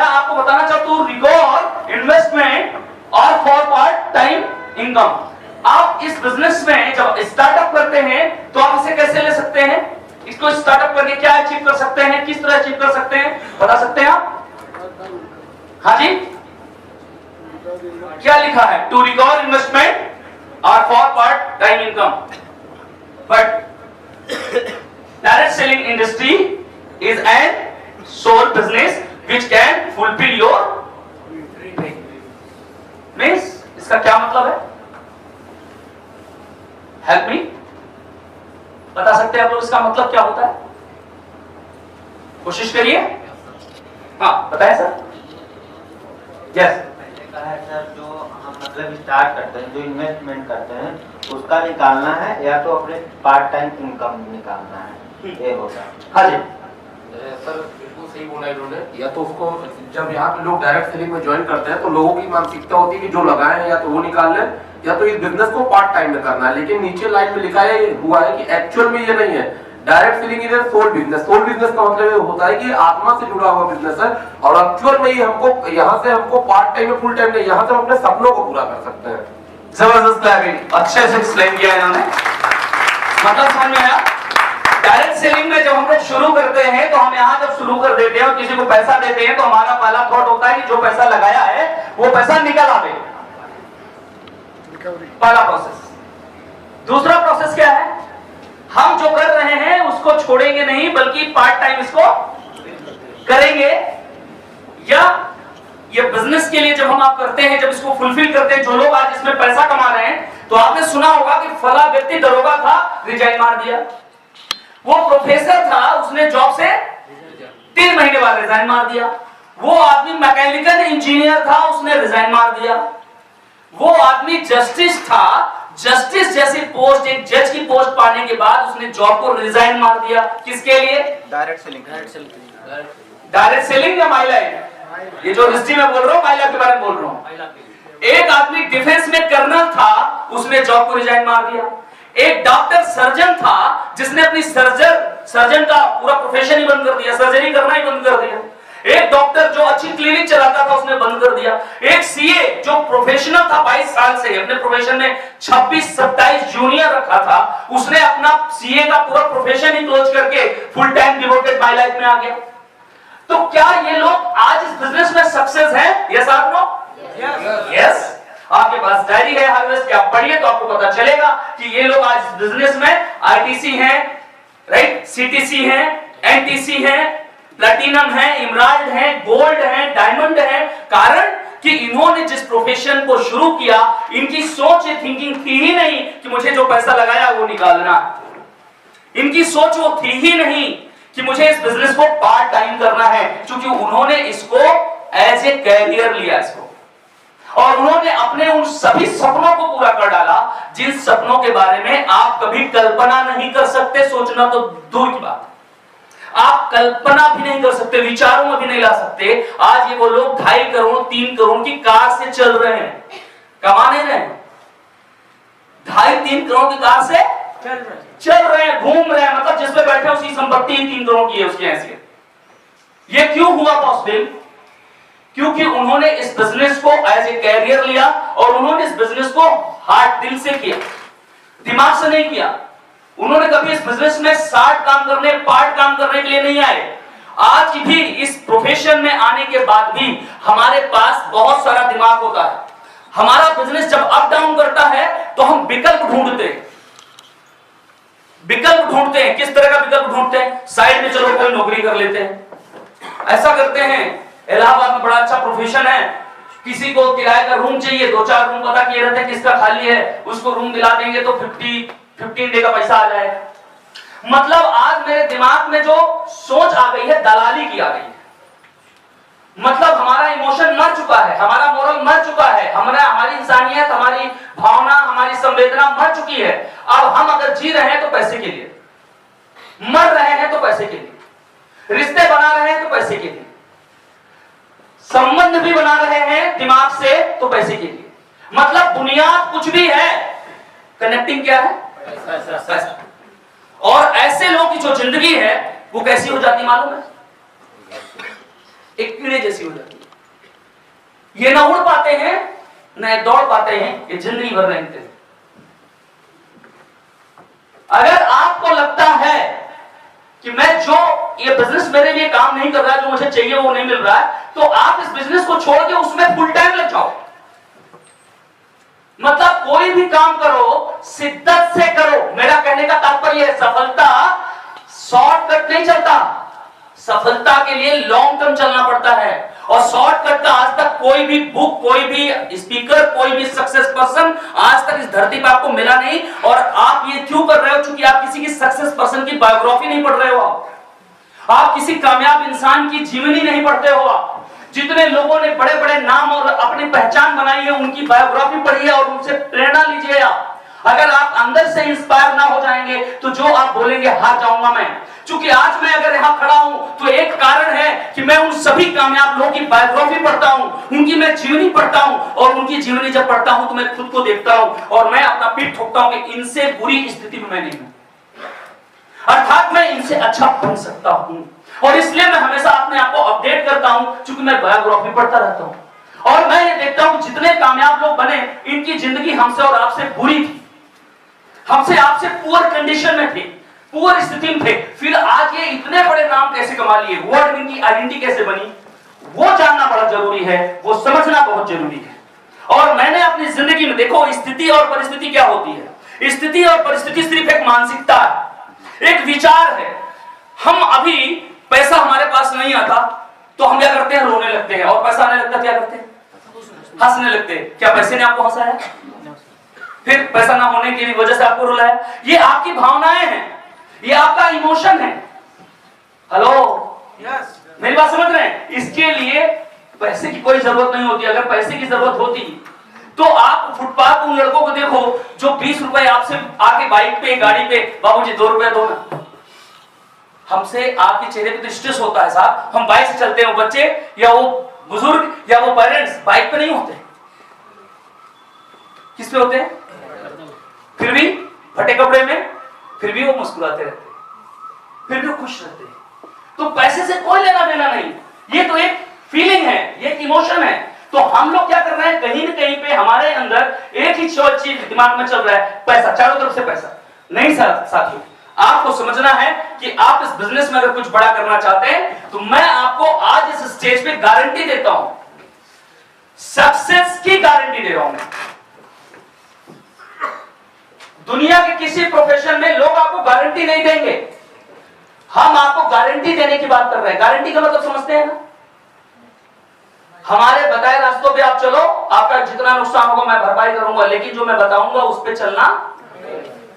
आपको बताना चाहता हूं, रिकॉर्ड इन्वेस्टमेंट और फॉर पार्ट टाइम इनकम। आप इस बिजनेस में जब स्टार्टअप करते हैं तो आप इसे कैसे ले सकते हैं, इसको स्टार्टअप करके क्या अचीव कर सकते हैं, किस तरह अचीव कर सकते हैं, बता सकते हैं आप? हाँ जी, क्या लिखा है? टू रिकॉर्ड इन्वेस्टमेंट और for part time income, but direct selling industry is an soul business which can fulfil your means. इसका क्या मतलब है? हेल्प मी, बता सकते हैं आप लोग इसका मतलब क्या होता है? कोशिश करिए। हाँ बताएं सर। यस सर, जो हम मतलब स्टार्ट करते हैं, जो इन्वेस्टमेंट करते हैं उसका निकालना है या तो अपने पार्ट टाइम इनकम निकालना है, ये होगा। हाँ जी सर बिल्कुल सही बोला इन्होंने। या तो उसको जब यहाँ पे लोग डायरेक्ट सेलिंग में ज्वाइन करते हैं तो लोगों की मानसिकता होती है कि जो लगाए हैं या तो वो निकाल लें या तो इस बिजनेस को पार्ट टाइम में करना है। लेकिन नीचे लाइन में लिखा हुआ है कि एक्चुअल में ये नहीं है। Direct selling is soul business. Soul business का मतलब होता है कि आत्मा से जुड़ा हुआ बिजनेस है और एक्चुअल में ही हमको यहाँ से हमको पार्ट टाइम में फुल टाइम नहीं, यहाँ से हम अपने सपनों को पूरा कर सकते हैं। जबरदस्त क्लैपिंग, अच्छे से एक्सप्लेन किया इन्होंने, मतलब समझ में आया। डायरेक्ट सेलिंग में जब हम लोग शुरू करते हैं तो हम यहाँ जब शुरू कर देते हैं और किसी को पैसा देते हैं तो हमारा पहला थॉट होता है कि जो पैसा लगाया है वो पैसा निकल आवे, पहला प्रोसेस। दूसरा प्रोसेस क्या है? हम जो कर रहे हैं उसको छोड़ेंगे नहीं बल्कि पार्ट टाइम इसको करेंगे, या ये बिजनेस के लिए जब हम आप करते हैं, जब इसको फुलफिल करते हैं, जो लोग आज इसमें पैसा कमा रहे हैं, तो आपने सुना होगा कि फला व्यक्ति दरोगा था, रिजाइन मार दिया। वो प्रोफेसर था, उसने जॉब से 3 महीने बाद रिजाइन मार दिया। वो आदमी मैकेनिकल इंजीनियर था, उसने रिजाइन मार दिया। वो आदमी जस्टिस था, जस्टिस जैसी पोस्ट, एक जज की पोस्ट पाने के बाद उसने जॉब को रिजाइन मार दिया। किसके लिए? Direct selling. डायरेक्ट सेलिंग या माई लाइफ? ये जो हिस्ट्री में बोल रहा हूँ, माई लाइफ के बारे में बोल रहा हूँ। एक आदमी डिफेंस में कर्नल था, उसने जॉब को रिजाइन मार दिया। एक डॉक्टर सर्जन था जिसने अपनी सर्जन का पूरा प्रोफेशन ही बंद कर दिया, सर्जरी करना ही बंद कर दिया। एक डॉक्टर जो अच्छी क्लिनिक चलाता था उसने बंद कर दिया। एक सीए जो प्रोफेशनल था, 22 साल से अपने प्रोफेशन में 26-27 जूनियर रखा था, उसने अपना सीए का पूरा प्रोफेशन ही क्लोज करके full time devoted my life में आ गया। तो क्या ये लोग आज इस बिजनेस में सक्सेस हैं? यस और नो? यस। आपके पास डायरी है हार्वेस्ट की, आप पढ़िए तो आपको पता चलेगा कि ये लोग आज बिजनेस में आईटीसी हैं, राइट, सीटीसी हैं, एनटीसी हैं, प्लैटिनम है, इमराल्ड है, गोल्ड है, डायमंड है। कारण कि इन्होंने जिस प्रोफेशन को शुरू किया, इनकी सोच ये थिंकिंग थी ही नहीं कि मुझे जो पैसा लगाया वो निकालना। इनकी सोच वो थी ही नहीं कि मुझे इस बिजनेस को पार्ट टाइम करना है, क्योंकि उन्होंने इसको एज ए कैरियर लिया इसको, और उन्होंने अपने उन सभी सपनों को पूरा कर डाला जिन सपनों के बारे में आप कभी कल्पना नहीं कर सकते। सोचना तो दूर की बात, आप कल्पना भी नहीं कर सकते, विचारों में भी नहीं ला सकते। आज ये वो लोग 2.5 करोड़ 3 करोड़ की कार से चल रहे हैं, कमा नहीं रहे, 2.5-3 करोड़ की कार से चल रहे हैं, घूम रहे हैं, मतलब जिसपे बैठे उसकी संपत्ति 3 करोड़ की है, उसकी हैसियत। ये क्यों हुआ पॉसिबल? क्योंकि उन्होंने इस बिजनेस को एज ए कैरियर लिया और उन्होंने इस बिजनेस को हार्ट दिल से किया, दिमाग से नहीं किया। उन्होंने कभी इस बिजनेस में 60 काम करने, पार्ट काम करने के लिए नहीं आए। आज भी इस प्रोफेशन में आने के बाद भी हमारे पास बहुत सारा दिमाग होता है। हमारा बिजनेस जब अप डाउन करता है तो हम विकल्प ढूंढते हैं। विकल्प ढूंढते हैं, किस तरह का विकल्प ढूंढते हैं? साइड में चलो कोई नौकरी कर लेते हैं, ऐसा करते हैं। इलाहाबाद में बड़ा अच्छा प्रोफेशन है, किसी को किराए का रूम चाहिए, 2-4 रूम पता किए रहते हैं किसका खाली है, उसको रूम दिला देंगे तो 15 डे का पैसा आ जाएगा। मतलब आज मेरे दिमाग में जो सोच आ गई है, दलाली की आ गई है। मतलब हमारा इमोशन मर चुका है, हमारा मोरल मर चुका है, हमारी इंसानियत, हमारी भावना, हमारी संवेदना मर चुकी है। अब हम अगर जी रहे हैं तो पैसे के लिए, मर रहे हैं तो पैसे के लिए, रिश्ते बना रहे हैं तो पैसे के लिए, संबंध भी बना रहे हैं दिमाग से तो पैसे के लिए। मतलब बुनियाद कुछ भी है, कनेक्टिंग क्या है? पैसा। और ऐसे लोगों की जो जिंदगी है वो कैसी हो जाती मालूम है? एक कीड़े जैसी हो जाती है। ये ना उड़ पाते हैं न दौड़ पाते हैं, ये जिंदगी भर रहते हैं। अगर आपको लगता है कि मैं जो ये बिजनेस मेरे लिए काम नहीं कर रहा है, जो मुझे चाहिए वो नहीं मिल रहा है, तो आप इस बिजनेस को छोड़ के उसमें फुल टाइम लग जाओ। मतलब कोई भी काम करो शिद्दत से करो। मेरा कहने का तात्पर्य है सफलता शॉर्टकट नहीं चलता, सफलता के लिए लॉन्ग टर्म चलना पड़ता है। और शॉर्टकट का आज तक कोई भी बुक, कोई भी स्पीकर, कोई भी सक्सेस पर्सन आज तक इस धरती पर आपको मिला नहीं। और आप ये क्यों कर रहे हो? क्योंकि आप किसी की सक्सेस पर्सन की बायोग्राफी नहीं पढ़ रहे हो, आप किसी कामयाब इंसान की जीवनी नहीं पढ़ते हो। आप जितने लोगों ने बड़े बड़े नाम और अपनी पहचान बनाई है उनकी बायोग्राफी पढ़िए और उनसे प्रेरणा लीजिए। आप अगर आप अंदर से इंस्पायर ना हो जाएंगे तो जो आप बोलेंगे हार जाऊंगा मैं। क्योंकि आज मैं अगर यहां खड़ा हूं तो एक कारण है कि मैं उन सभी कामयाब लोगों की बायोग्राफी पढ़ता हूं, उनकी मैं जीवनी पढ़ता हूं, और उनकी जीवनी जब पढ़ता हूं तो मैं खुद को देखता हूं और मैं अपना पीठ ठोकता हूं कि इनसे बुरी स्थिति में मैं नहीं हूं, अर्थात मैं इनसे अच्छा बन सकता हूं। और इसलिए मैं हमेशा अपने आप को अपडेट करता हूं, क्योंकि मैं बायोग्राफी पढ़ता रहता हूं और मैं ये देखता हूं जितने कामयाब लोग बने इनकी जिंदगी हमसे और आपसे बुरी थी, हमसे आपसे पुअर कंडीशन में थे, पुअर स्थिति में थे। फिर आज ये इतने बड़े नाम कैसे कमा लिए, वर्ल्ड इनकी आइडेंटिटी कैसे बनी, वो जानना बड़ा जरूरी है, वो समझना बहुत जरूरी है। और मैंने अपनी जिंदगी में देखो स्थिति और परिस्थिति क्या होती है। स्थिति और परिस्थिति सिर्फ एक मानसिकता है, एक विचार है। हम अभी पैसा हमारे पास नहीं आता तो हम क्या करते हैं, रोने लगते हैं, और पैसा आने लगता क्या करते हैं, हंसने लगते हैं। क्या पैसे ने आपको हंसाया? फिर पैसा ना होने की वजह से आपको रुलाया? ये आपकी भावनाएं हैं, ये आपका इमोशन है। हेलो, यस, मेरी बात समझ रहे हैं? इसके लिए पैसे की कोई जरूरत नहीं होती। अगर पैसे की जरूरत होती तो आप फुटपाथ उन लड़कों को देखो जो 20 रुपए आपसे आके बाइक पे गाड़ी पे, बाबूजी 2 रुपए दो ना। हमसे आपके चेहरे पे तो स्ट्रेस होता है साहब, हम बाइक से चलते हैं, वो बच्चे या वो बुजुर्ग या वो पेरेंट्स बाइक पे नहीं होते, किस पे होते हैं? फिर भी फटे कपड़े में, फिर भी वो मुस्कुराते रहते हैं, फिर भी वो खुश रहते हैं। तो पैसे से कोई लेना देना नहीं, ये तो एक फीलिंग है, ये एक इमोशन है। तो हम लोग क्या कर रहे हैं, कहीं न कहीं पे हमारे अंदर एक ही चीज दिमाग में चल रहा है, पैसा, चारों तरफ से पैसा। नहीं साथियों, आपको समझना है कि आप इस बिजनेस में अगर कुछ बड़ा करना चाहते हैं तो मैं आपको आज इस स्टेज पे गारंटी देता हूं, सक्सेस की गारंटी दे रहा हूं मैं। दुनिया के किसी प्रोफेशन में लोग आपको गारंटी नहीं देंगे, हम आपको गारंटी देने की बात कर रहे हैं। गारंटी का मतलब समझते हैं ना? हमारे बताए रास्तों पे आप चलो, आपका जितना नुकसान होगा मैं भरपाई करूंगा, लेकिन जो मैं बताऊंगा उस पे चलना।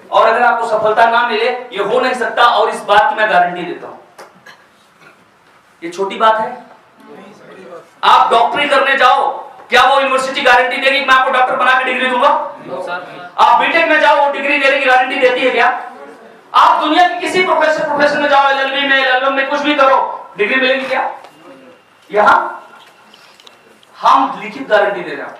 और अगर आपको सफलता ना मिले, ये हो नहीं सकता, और इस बात की मैं गारंटी देता हूं। ये छोटी बात है? आप डॉक्टरी करने जाओ, क्या वो यूनिवर्सिटी गारंटी देगी कि मैं आपको डॉक्टर बना के डिग्री दूंगा? आप बीटेक में जाओ, वो डिग्री देने की गारंटी देती है क्या? आप दुनिया के किसी प्रोफेशन में जाओ, एलएलबी में, एलएलएम में, कुछ भी करो, डिग्री मिलेगी क्या? यहां हम लिखित गारंटी दे रहे हैं।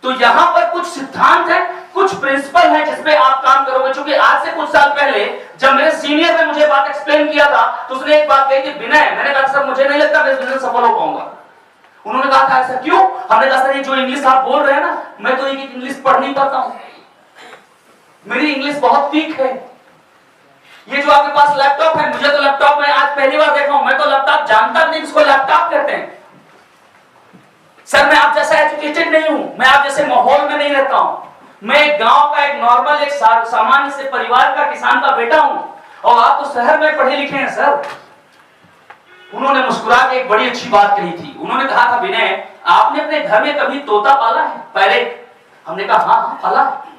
तो यहां पर कुछ सिद्धांत है, कुछ प्रिंसिपल है जिसपे आप काम करोगे। क्योंकि आज से कुछ साल पहले जब मेरे सीनियर ने मुझे बात एक्सप्लेन किया था तो उसने एक बात कही थी, विनय, मैंने कहा सर मुझे नहीं लगता मैं इस बिजनेस सफल हो पाऊंगा। उन्होंने कहा था ऐसा क्यों? हमने कहा सर ये जो इंग्लिश आप बोल रहे हैं ना, मैं तो इंग्लिश पढ़ नहीं पाता हूं, मेरी इंग्लिश बहुत वीक है। ये जो आपके पास लैपटॉप है, मुझे तो लैपटॉप में आज पहली बार देखा हूं, मैं तो लैपटॉप जानता नहीं किसको लैपटॉप कहते हैं। सर मैं आप जैसा एजुकेटेड नहीं हूं, मैं आप जैसे माहौल में नहीं रहता हूं। मैं एक गांव का एक नॉर्मल, एक सामान्य से परिवार का, किसान का बेटा हूं, और आप तो शहर में पढ़े लिखे हैं सर। उन्होंने मुस्कुरा के एक बड़ी अच्छी बात कही थी। उन्होंने कहा था, विनय आपने अपने घर में कभी तोता पाला है? पहले हमने कहा हाँ पाला है।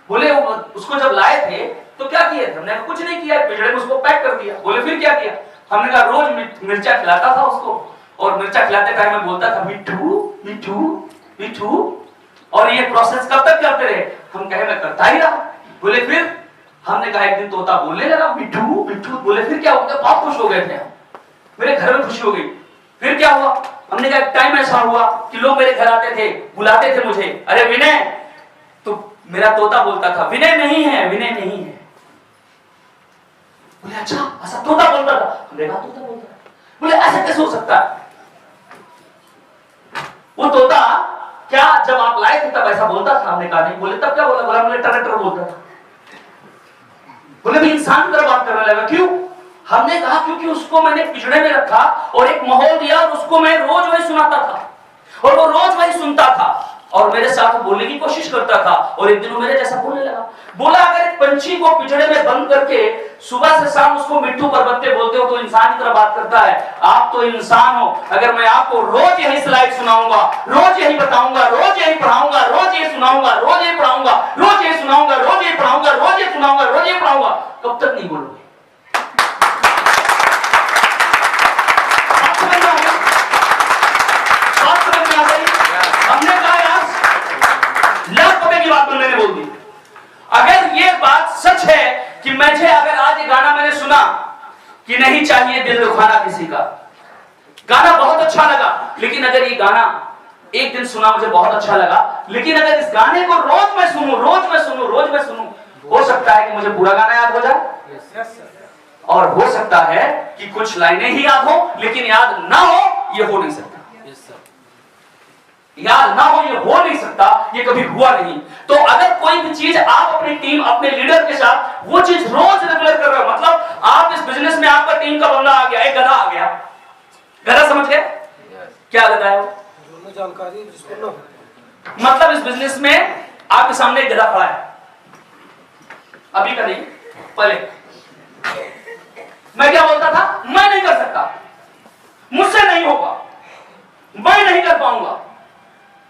बोले उसको जब लाए थे तो क्या किया था? हमने कहा कुछ नहीं किया, पिंजड़े में उसको पैक कर दिया। बोले फिर क्या किया? हमने कहा रोज मिर्चा खिलाता था उसको, और मिर्चा खिलाते टाइम में बोलता था मिठू मिठू मिठू। और ये प्रोसेस कब तक करते रहे? हम कहे मैं करता ही रहा। बोले फिर? हमने कहा एक दिन तोता बोलने लगा मिठू मिठू। बोले फिर क्या हो गया? बहुत खुश हो गए थे, मेरे घर में खुशी हो गई। फिर क्या हुआ? हमने कहा टाइम ऐसा हुआ कि लोग मेरे घर आते थे, बुलाते थे मुझे, अरे विनय, तो मेरा तोता बोलता था विनय नहीं है, विनय नहीं है। बोले अच्छा, ऐसा तोता बोलता था? हमने कहा तोता बोलता था। बोले ऐसा कैसे हो सकता है? वो तोता क्या जब आप लाए थे तब ऐसा बोलता था? हमने कहा नहीं। बोले तब क्या बोला? बोला हमने टरटर बोलता था। बोले मैं इंसान की तरह बात करने लगा। क्यों? हमने कहा क्योंकि उसको मैंने पिंजड़े में रखा और एक माहौल दिया और उसको मैं रोज वही सुनाता था और वो रोज वही सुनता था और मेरे साथ बोलने की कोशिश करता था और एक दिन वो मेरे जैसा बोलने लगा। बोला अगर एक पंछी को पिंजड़े में बंद करके सुबह से शाम उसको मिट्टू परबत्ते बोलते हो तो इंसान की तरह बात करता है। आप तो इंसान हो। अगर मैं आपको रोज यही स्लाइड सुनाऊंगा, रोज यही बताऊंगा, रोज यही पढ़ाऊंगा, रोज ये सुनाऊंगा, रोज ये पढ़ाऊंगा, रोज ये सुनाऊंगा, रोज ये पढ़ाऊंगा, रोज ये सुनाऊंगा, रोज ये पढ़ाऊंगा, कब तक नहीं बोलोगे? हमने कहा यार लाख रुपए की बात मैंने बोल दी। अगर ये बात सच है कि मुझे अगर आज ये गाना मैंने सुना कि नहीं चाहिए दिल दुखाना किसी का, गाना बहुत अच्छा लगा, लेकिन अगर ये गाना एक दिन सुना मुझे बहुत अच्छा लगा, लेकिन अगर इस गाने को रोज मैं सुनूं, रोज मैं सुनूं, रोज मैं सुनूं, हो सकता है कि मुझे पूरा गाना याद हो जाए और हो सकता है कि कुछ लाइनें ही याद हो, लेकिन याद ना हो ये हो नहीं सकता। याद ना हो ये हो नहीं सकता, ये कभी हुआ नहीं। तो अगर कोई भी चीज आप अपनी टीम, अपने लीडर के साथ वो चीज रोज रेगुलर कर रहे हो, मतलब आप इस बिजनेस में आपका टीम का बंदा आ गया, एक गधा आ गया, गधा समझ गए क्या गधा है? जानकारी जिसको ना, मतलब इस बिजनेस में आपके सामने एक गधा खड़ा है, अभी का नहीं पहले। मैं क्या बोलता था? मैं नहीं कर सकता, मुझसे नहीं होगा, मैं नहीं कर पाऊंगा।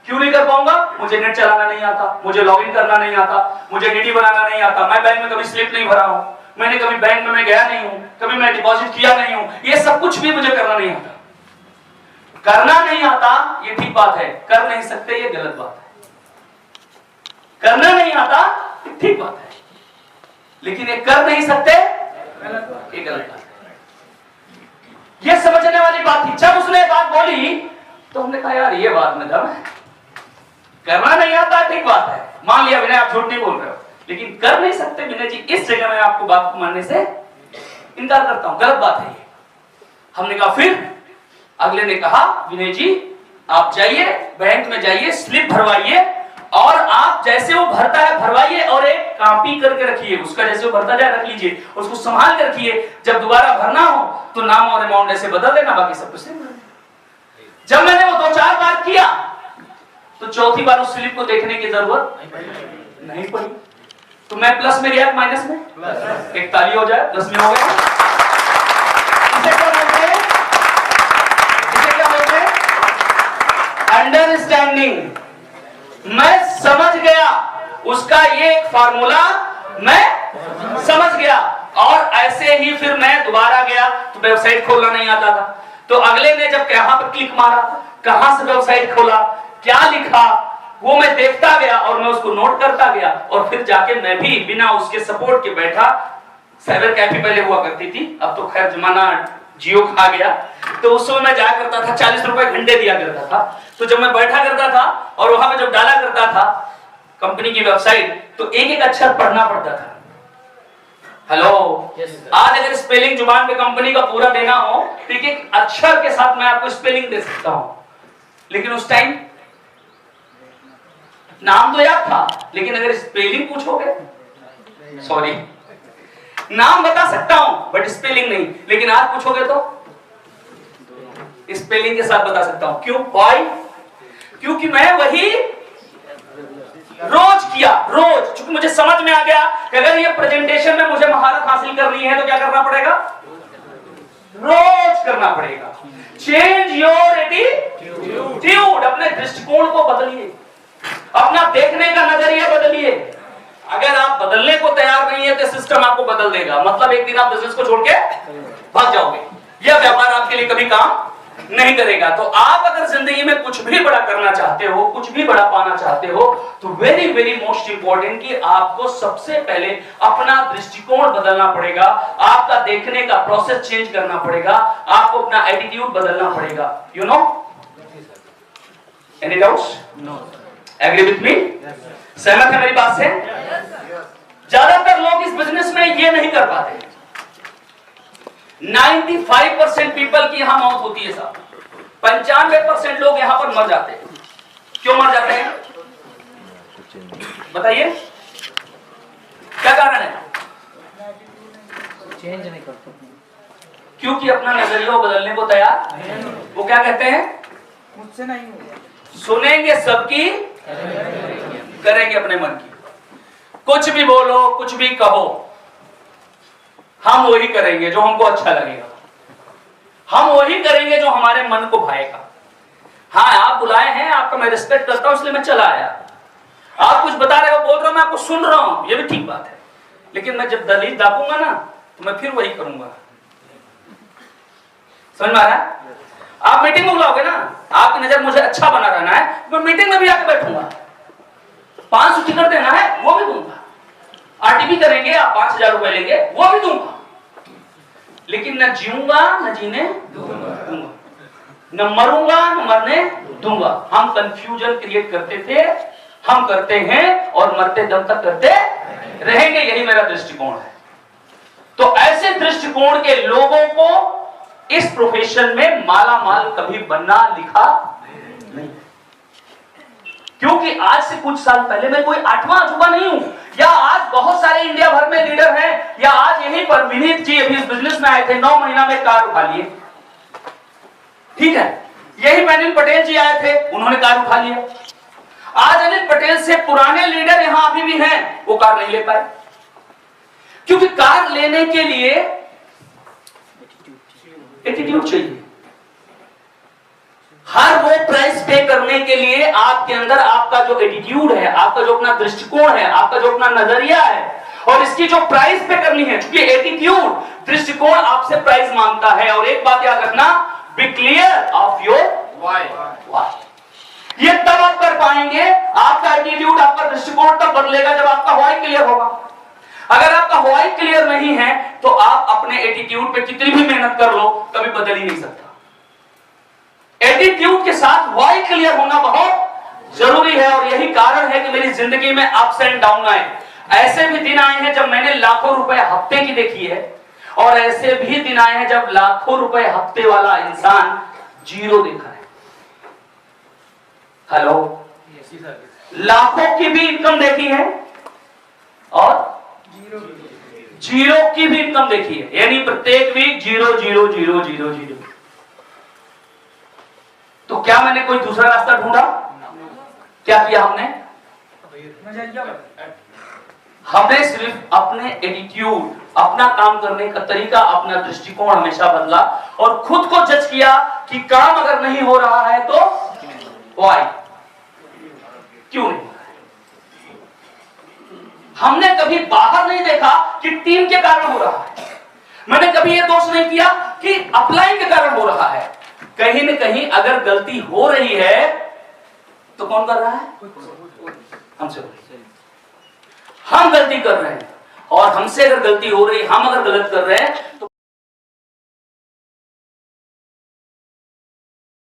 क्यों नहीं कर पाऊंगा? मुझे नेट चलाना नहीं आता, मुझे लॉगिन करना नहीं आता, मुझे डीडी बनाना नहीं आता, मैं बैंक में कभी स्लिप नहीं भरा हूं, मैंने कभी बैंक में मैं गया नहीं हूं, कभी मैं डिपॉजिट किया नहीं हूं, ये सब कुछ भी मुझे करना नहीं आता। करना नहीं आता ये ठीक बात है, कर नहीं सकते ये गलत बात है। करना नहीं आता ये ठीक बात है, लेकिन ये कर नहीं सकते ये गलत बात है। ये समझने वाली बात थी। जब उसने बात बोली तो हमने कहा यार ये बात में दम है। करना नहीं आता ठीक बात है, मान लिया विनय आप झूठ नहीं बोल रहे हो, लेकिन कर नहीं सकते विनय जी, इस जगह में आपको बात को मानने से इनकार करता हूं, गलत बात है ये। हमने कहा फिर अगले ने कहा विनय जी आप जाइए बैंक में जाइए, स्लिप भरवाइए और आप जैसे वो भरता है भरवाइए और एक कॉपी करके रखिए उसका, जैसे वो भरता जाए रख लीजिए, उसको संभाल के रखिए, जब दोबारा भरना हो तो नाम और अमाउंट ऐसे बदल देना, बाकी सब कुछ सेम। जब मैंने वो 2-4 बार किया तो चौथी बार उस स्लिप को देखने की जरूरत नहीं पड़ी। तो मैं प्लस में गया माइनस में, एक ताली हो जाए, प्लस में हो गया। इसे क्या बोलते हैं? इसे क्या बोलते हैं? अंडरस्टैंडिंग। मैं समझ गया उसका ये एक फार्मूला, मैं समझ गया और ऐसे ही फिर मैं दोबारा गया तो वेबसाइट खोलना नहीं आता था, तो अगले ने जब कहां पर क्लिक मारा, कहां से वेबसाइट खोला, क्या लिखा, वो मैं देखता गया और मैं उसको नोट करता गया और फिर जाके मैं भी बिना उसके सपोर्ट के बैठा। साइबर कैफे पहले हुआ करती थी, अब तो खैर जमाना जियो खा गया, तो उस समय मैं जाया करता था, 40 रुपए घंटे दिया करता था। तो जब मैं बैठा करता था और वहां पे जब डाला करता था कंपनी की वेबसाइट, तो एक एक अक्षर पढ़ना पड़ता था। हेलो, आज अगर स्पेलिंग जुबान पे कंपनी का पूरा देना हो तो एक एक अक्षर के साथ मैं आपको स्पेलिंग दे सकता हूं, लेकिन उस टाइम नाम तो याद था, लेकिन अगर स्पेलिंग पूछोगे, सॉरी नाम बता सकता हूं बट स्पेलिंग नहीं, लेकिन आज पूछोगे तो स्पेलिंग के साथ बता सकता हूं। क्यों? व्हाई? क्योंकि मैं वही रोज किया, रोज, क्योंकि मुझे समझ में आ गया कि अगर ये प्रेजेंटेशन में मुझे महारत हासिल करनी है तो क्या करना पड़ेगा? रोज करना पड़ेगा। चेंज योर एटीट्यूड, अपने दृष्टिकोण को बदलिए, अपना देखने का नजरिया बदलिए। अगर आप बदलने को तैयार नहीं है तो सिस्टम आपको बदल देगा, मतलब एक दिन आप बिजनेस को छोड़ के भाग जाओगे, यह व्यापार आपके लिए कभी काम नहीं करेगा। तो आप अगर जिंदगी में कुछ भी बड़ा करना चाहते हो, कुछ भी बड़ा पाना चाहते हो, तो वेरी वेरी मोस्ट इंपॉर्टेंट कि आपको सबसे पहले अपना दृष्टिकोण बदलना पड़ेगा, आपका देखने का प्रोसेस चेंज करना पड़ेगा, आपको अपना एटीट्यूड बदलना पड़ेगा। You know, any doubts? No. Agree with me? सहमत है मेरी बात से? ज्यादातर लोग इस बिजनेस में ये नहीं कर पाते, 95% पीपल की यहां मौत होती है साहब। 95% लोग यहां पर मर जाते हैं। क्यों मर जाते हैं बताइए, क्या कारण है? चेंज नहीं करते, क्योंकि अपना नजरिया बदलने को तैयार। वो क्या कहते हैं? मुझसे नहीं होगा। सुनेंगे सबकी, करेंगे अपने मन की। कुछ भी बोलो, कुछ भी कहो, हम वही करेंगे जो हमको अच्छा लगेगा, हम वही करेंगे जो हमारे मन को भाएगा। हाँ, आप बुलाए हैं, आपका मैं रिस्पेक्ट करता हूं, इसलिए मैं चला आया। आप कुछ बता रहे हो, बोल रहे हो, मैं आपको सुन रहा हूं, ये भी ठीक बात है। लेकिन मैं जब दलील दापूंगा ना, तो मैं फिर वही करूंगा। समझ में आ रहा है? आप मीटिंग में बुलाओगे ना, आपकी नजर मुझे अच्छा बना रहना है, मैं मीटिंग में भी आके बैठूंगा। 500 टिकट देना है, वो भी दूंगा। आरटीपी करेंगे, आप 5000 रुपए लेंगे, वो भी दूंगा। लेकिन न जीऊंगा न जीने दूंगा, न मरूंगा न मरने दूंगा। हम कंफ्यूजन क्रिएट करते थे, हम करते हैं और मरते दम तक करते रहेंगे। यही मेरा दृष्टिकोण है। तो ऐसे दृष्टिकोण के लोगों को इस प्रोफेशन में माला माल कभी बनना लिखा नहीं। क्योंकि आज से कुछ साल पहले मैं कोई 8वां अजूबा नहीं हूं, या आज बहुत सारे इंडिया भर में लीडर हैं, या आज यहीं पर विनीत जी अभी इस बिजनेस में आए थे, 9 महीना में कार उठा लिए। ठीक है, यही अनिल पटेल जी आए थे, उन्होंने कार उठा लिया। आज अनिल पटेल से पुराने लीडर यहां अभी भी हैं, वो कार नहीं ले पाए। क्योंकि कार लेने के लिए एटीट्यूड चाहिए। हर वो प्राइस पे करने के लिए आपके अंदर आपका जो एटीट्यूड है, आपका जो अपना दृष्टिकोण है, आपका जो अपना नजरिया है, और इसकी जो प्राइस पे करनी है, क्योंकि एटीट्यूड दृष्टिकोण आपसे प्राइस मांगता है। और एक बात याद रखना, be clear of your why. ये तब आप कर पाएंगे, आपका एटीट्यूड, आपका दृष्टिकोण तब बदलेगा जब आपका व्हाई क्लियर होगा। अगर आपका व्हाई क्लियर नहीं है तो आप अपने एटीट्यूड पे कितनी भी मेहनत कर लो, कभी बदल ही नहीं सकता। एटीट्यूड के साथ व्हाई क्लियर होना बहुत जरूरी है। और यही कारण है कि मेरी जिंदगी में अप्स एंड डाउन आए। ऐसे भी दिन आए हैं जब मैंने लाखों रुपए हफ्ते की देखी है, और ऐसे भी दिन आए हैं जब लाखों रुपए हफ्ते वाला इंसान जीरो देखा है। हेलो, लाखों की भी इनकम देखी है और जीरो की भी इनकम देखी है, यानी प्रत्येक वीक 0 0 0 0 0। तो क्या मैंने कोई दूसरा रास्ता ढूंढा? क्या किया हमने सिर्फ अपने एटीट्यूड, अपना काम करने का तरीका, अपना दृष्टिकोण हमेशा बदला, और खुद को जज किया कि काम अगर नहीं हो रहा है तो व्हाई, क्यों नहीं? हमने कभी बाहर नहीं देखा कि टीम के कारण हो रहा है। मैंने कभी यह दोष नहीं किया कि अपलाइन के कारण हो रहा है। कहीं न कहीं अगर गलती हो रही है तो कौन कर रहा है? हमसे। हम गलती कर रहे हैं, और हमसे अगर गलती हो रही, हम अगर गलत कर रहे हैं तो